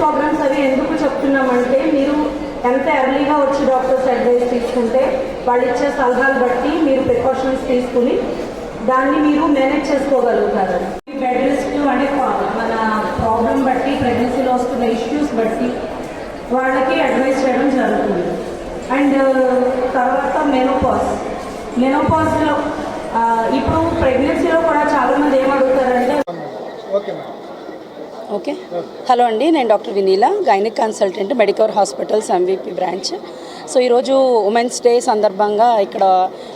Programmes అవి ఎందుకు చెప్తున్నామంటే మీరు ఎంత ఎర్లీగా వచ్చి డాక్టర్స్ అడ్వైస్ తీసుకుంటే వాళ్ళు ఇచ్చే సలహాలు బట్టి మీరు ప్రికాషన్స్ తీసుకుని దాన్ని మీరు మేనేజ్ చేసుకోగలుగుతారు. బెడ్ రెస్ట్ అంటే మన ప్రాబ్లం బట్టి ప్రెగ్నెన్సీలో వస్తున్న ఇష్యూస్ బట్టి వాళ్ళకి అడ్వైస్ చేయడం జరుగుతుంది. అండ్ తర్వాత మెనోపాజ్లో ఇప్పుడు ప్రెగ్నెన్సీలో కూడా చాలామంది ఏమడుగుతారంటే ఓకే హలో అండి, నేను doctor Vinila, gynaec consultant, Medicover hospitals MVP branch. So ఈరోజు ఉమెన్స్ డే సందర్భంగా ఇక్కడ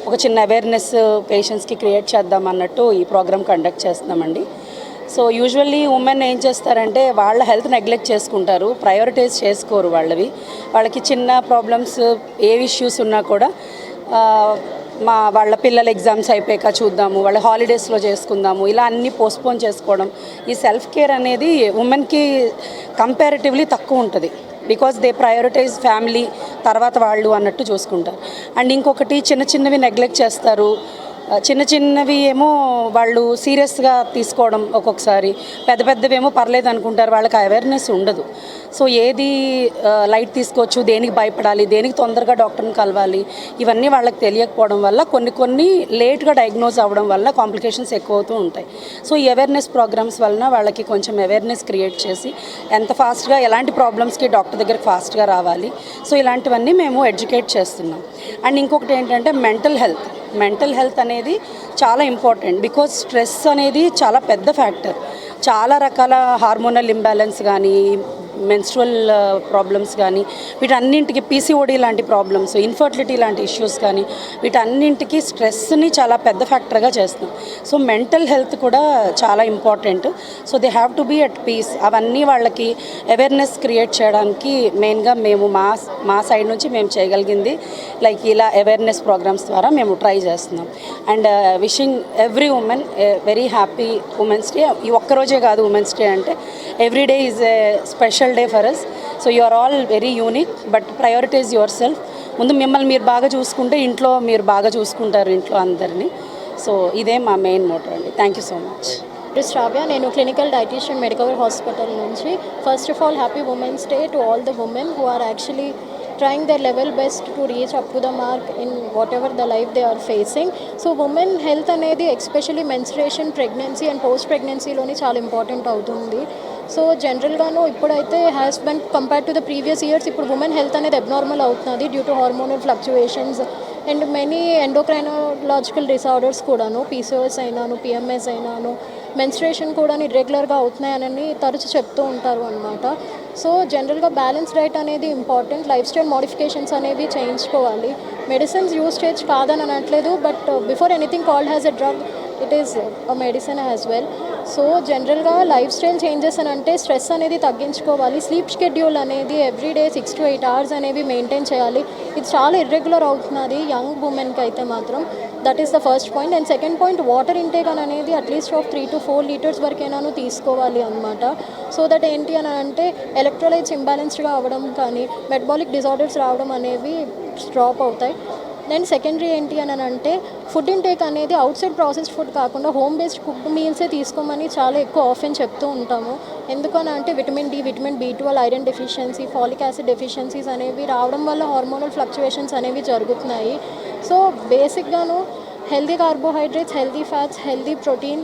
ఒక చిన్న అవేర్నెస్ పేషెంట్స్కి క్రియేట్ చేద్దాం అన్నట్టు ఈ ప్రోగ్రామ్ కండక్ట్ చేస్తున్నామండి. సో యూజువల్లీ ఉమెన్ ఏం చేస్తారంటే వాళ్ళ హెల్త్ నెగ్లెక్ట్ చేసుకుంటారు, ప్రయారిటైజ్ చేసుకోరు వాళ్ళకి చిన్న ప్రాబ్లమ్స్ ఏ ఇష్యూస్ ఉన్నా కూడా వాళ్ళ పిల్లల ఎగ్జామ్స్ అయిపోయాక చూద్దాము, వాళ్ళ హాలిడేస్లో చేసుకుందాము, ఇలా అన్నీ పోస్ట్పోన్ చేసుకోవడం. ఈ సెల్ఫ్ కేర్ అనేది ఉమెన్కి కంపారిటివ్లీ తక్కువ ఉంటుంది. బికాజ్ దే ప్రయారిటైజ్ ఫ్యామిలీ తర్వాత వాళ్ళు అన్నట్టు చూసుకుంటారు. అండ్ ఇంకొకటి చిన్నవి నెగ్లెక్ట్ చేస్తారు. చిన్నవి ఏమో వాళ్ళు సీరియస్గా తీసుకోవడం, ఒక్కొక్కసారి పెద్దవేమో పర్లేదు అనుకుంటారు, వాళ్ళకి అవేర్నెస్ ఉండదు. సో ఏది లైట్ తీసుకోవచ్చు, దేనికి భయపడాలి, దేనికి తొందరగా డాక్టర్ని కలవాలి, ఇవన్నీ వాళ్ళకి తెలియకపోవడం వల్ల కొన్ని లేట్గా డయాగ్నోజ్ అవ్వడం వల్ల కాంప్లికేషన్స్ ఎక్కువ అవుతూ ఉంటాయి. సో ఈ అవేర్నెస్ ప్రోగ్రామ్స్ వలన వాళ్ళకి కొంచెం అవేర్నెస్ క్రియేట్ చేసి ఎంత ఫాస్ట్గా ఎలాంటి ప్రాబ్లమ్స్కి డాక్టర్ దగ్గరికి ఫాస్ట్గా రావాలి, సో ఇలాంటివన్నీ మేము ఎడ్యుకేట్ చేస్తున్నాం. అండ్ ఇంకొకటి ఏంటంటే మెంటల్ హెల్త్ అనేది చాలా ఇంపార్టెంట్. బికాజ్ స్ట్రెస్ అనేది చాలా పెద్ద ఫ్యాక్టర్. చాలా రకాల హార్మోనల్ ఇంబ్యాలెన్స్ కానీ, మెన్స్ట్రువల్ ప్రాబ్లమ్స్ కానీ, వీటన్నింటికి PCOD లాంటి ప్రాబ్లమ్స్, ఇన్ఫర్టిలిటీ లాంటి ఇష్యూస్ కానీ, వీటన్నింటికి స్ట్రెస్ని చాలా పెద్ద ఫ్యాక్టర్గా చేస్తున్నాం. సో మెంటల్ హెల్త్ కూడా చాలా important. So they have to be at peace. అవన్నీ వాళ్ళకి అవేర్నెస్ క్రియేట్ చేయడానికి మెయిన్గా మేము మా సైడ్ నుంచి మేము చేయగలిగింది లైక్ ఇలా అవేర్నెస్ ప్రోగ్రామ్స్ ద్వారా మేము ట్రై చేస్తున్నాం. And wishing every women very happy women's day. ఈ ఒక్కరోజే కాదు ఉమెన్స్ డే అంటే, every day is a special day for us. So you are all very unique, but prioritise yourself. ముందు మిమ్మల్ని మీరు బాగా చూసుకుంటే ఇంట్లో మీరు బాగా చూసుకుంటారు ఇంట్లో అందరినీ. సో ఇదే మా మెయిన్ మోటో అండి. Thank you so much. Shravya, నేను క్లినికల్ డైటీషియన్, మెడికవర్ హాస్పిటల్ నుంచి. First of all happy women's day to all the women who are actually trying their level best to reach up to the mark in whatever the life they are facing. So women health అనేది especially menstruation, pregnancy and post ప్రెగ్నెన్సీలోని చాలా important అవుతుంది. So జనరల్గాను ఇప్పుడైతే has been compared to the previous years ఇప్పుడు women health అనేది abnormal అవుతుంది due to hormonal fluctuations and many endocrinological disorders కూడాను, PCOS అయినాను, PMS అయినాను, మెన్స్ట్రేషన్ కూడా ఇర్రెగ్యులర్గా అవుతున్నాయని తరచు చెప్తూ ఉంటారు అనమాట. సో జనరల్గా బ్యాలెన్స్ డైట్ అనేది ఇంపార్టెంట్. లైఫ్ స్టైల్ మోడిఫికేషన్స్ అనేవి చేయించుకోవాలి. మెడిసిన్స్ యూస్ చేయొచ్చు కాదని అనట్లేదు, but before anything called has a drug, it is a medicine as well. So జనరల్గా లైఫ్ స్టైల్ చేంజెస్ అని అంటే స్ట్రెస్ అనేది తగ్గించుకోవాలి. స్లీప్ షెడ్యూల్ అనేది ఎవ్రీడే 6 to 8 hours అనేవి మెయింటైన్ చేయాలి. ఇది చాలా ఇర్రెగ్యులర్ అవుతున్నది యంగ్ ఉమెన్కి అయితే మాత్రం. That is the first point. And second point, water intake అనేది అట్లీస్ట్ ఆఫ్ 3 to 4 liters వరకైనాను తీసుకోవాలి అనమాట. సో దట్ ఏంటి అని అంటే ఎలక్ట్రోలైట్స్ ఇంబ్యాలెన్స్డ్గా అవ్వడం కానీ, మెటబాలిక్ డిజార్డర్స్ రావడం అనేవి స్టాప్ అవుతాయి. దెన్ సెకండరీ ఏంటి అని అంటే ఫుడ్ ఇంటేక్ అనేది అవుట్ సైడ్ ప్రాసెస్డ్ ఫుడ్ కాకుండా హోమ్ బేస్డ్ కుక్డ్ మీల్సే తీసుకోమని చాలా ఎక్కువ ఆఫెన్ చెప్తూ ఉంటాము. ఎందుకని అంటే vitamin D, vitamin B12, iron deficiency, folic acid deficiencies అనేవి రావడం వల్ల హార్మోనల్ ఫ్లక్చువేషన్స్ అనేవి జరుగుతున్నాయి. సో బేసిక్గాను healthy carbohydrates, healthy fats, healthy protein,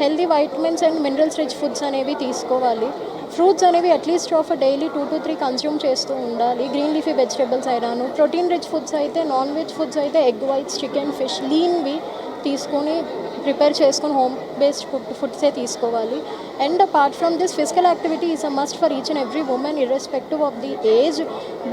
healthy vitamins and minerals rich foods అనేవి తీసుకోవాలి. ఫ్రూట్స్ అనేవి at least of daily 2 to 3 consume చేస్తూ ఉండాలి. గ్రీన్ లీఫీ వెజిటేబుల్స్ అయినాను, ప్రోటీన్ రిచ్ ఫుడ్స్ అయితే, నాన్ వెజ్ ఫుడ్స్ అయితే ఎగ్ వైట్స్, చికెన్, ఫిష్, లీన్వి తీసుకొని prepare చేసుకొని హోమ్ బేస్డ్ ఫుడ్సే తీసుకోవాలి. And apart from this physical activity is a must for each and every women irrespective of the age.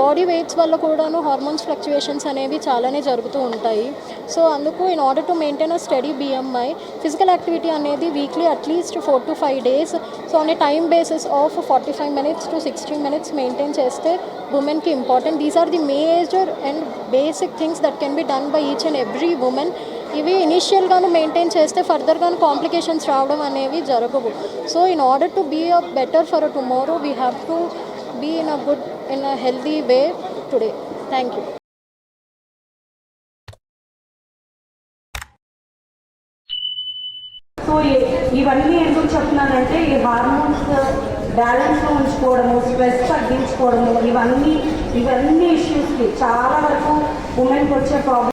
Body weights వల్ల కూడాను hormones fluctuations అనేవి చాలానే జరుగుతూ ఉంటాయి. సో అందుకు in order to maintain a steady BMI, physical activity అనేది weekly at least 4 to 5 days, so on a time basis of 45 minutes to 60 minutes maintain చేస్తే ఉమెన్కి important. These are the major and basic things that can be done by each and every women. ఇవి ఇనిషియల్గాను maintain చేస్తే ఫర్దర్గాను complications రావడం అనేవి జరగవు. So in order to be a better for a tomorrow we have to be in a healthy way today. Thank you. So ఇవన్నీ ఎందుకు చెప్తున్నానంటే ఈ హార్మోన్స్ బ్యాలెన్స్లో ఉంచుకోవడము, స్ట్రెస్ తగ్గించుకోవడము, ఇవన్నీ ఇష్యూస్కి చాలా వరకు ఉమెన్కి వచ్చే ప్రాబ్లమ్